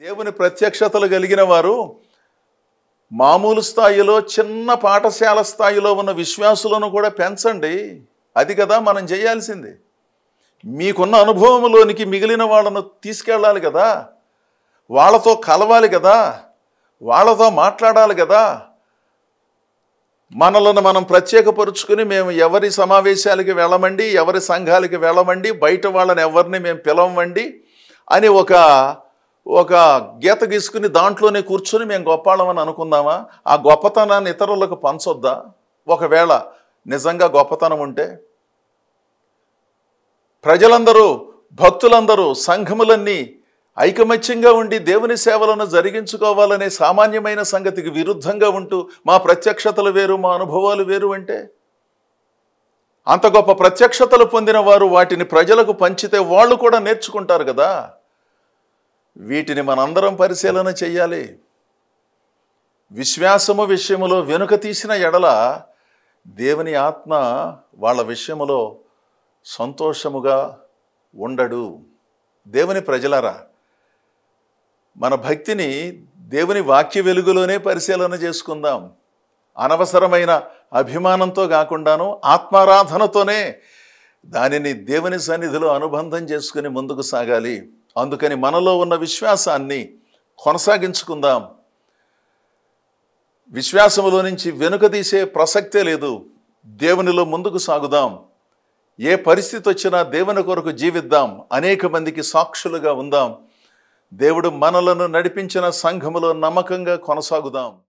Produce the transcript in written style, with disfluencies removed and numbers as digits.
దేవుని ప్రత్యక్షతలు కలిగిన వారు మామూలు స్థాయిలో చిన్న పాఠశాల స్థాయిలో ఉన్న విశ్వాసులను కూడా పెంచండి. అది కదా మనం చేయాల్సింది. మీకున్న అనుభవంలోనికి మిగిలిన వాళ్ళను తీసుకెళ్ళాలి కదా, వాళ్ళతో కలవాలి కదా, వాళ్ళతో మాట్లాడాలి కదా. మనలను మనం ప్రత్యేకపరుచుకుని మేము ఎవరి సమావేశాలకి వెళ్ళమండి, ఎవరి సంఘాలకి వెళ్ళమండి, బయట వాళ్ళని ఎవరిని మేము పిలవండి అని ఒక గీత గీసుకుని దాంట్లోనే కూర్చొని మేము గొప్పవాళ్ళమని అనుకుందామా? ఆ గొప్పతనాన్ని ఇతరులకు పంచొద్దా? ఒకవేళ నిజంగా గొప్పతనం ఉంటే ప్రజలందరూ, భక్తులందరూ, సంఘములన్నీ ఐకమత్యంగా ఉండి దేవుని సేవలను జరిగించుకోవాలనే సామాన్యమైన సంగతికి విరుద్ధంగా ఉంటూ మా ప్రత్యక్షతలు వేరు, మా అనుభవాలు వేరు అంటే, అంత గొప్ప ప్రత్యక్షతలు పొందిన వారు వాటిని ప్రజలకు పంచితే వాళ్ళు కూడా నేర్చుకుంటారు కదా. వీటిని మనందరం పరిశీలన చెయ్యాలి. విశ్వాసము విషయములో వెనుక తీసిన ఎడల దేవుని ఆత్మ వాళ్ళ విషయములో సంతోషముగా ఉండడు. దేవుని ప్రజలారా, మన భక్తిని దేవుని వాక్య వెలుగులోనే పరిశీలన చేసుకుందాం. అనవసరమైన అభిమానంతో కాకుండాను ఆత్మారాధనతోనే దానిని దేవుని సన్నిధిలో అనుబంధం చేసుకుని ముందుకు సాగాలి. అందుకని మనలో ఉన్న విశ్వాసాన్ని కొనసాగించుకుందాం. విశ్వాసములో నుంచి వెనుక తీసే ప్రసక్తే లేదు. దేవునిలో ముందుకు సాగుదాం. ఏ పరిస్థితి వచ్చినా దేవుని కొరకు జీవిద్దాం. అనేక మందికి సాక్షులుగా ఉందాం. దేవుడు మనలను నడిపించిన సంఘములో నమ్మకంగా కొనసాగుదాం.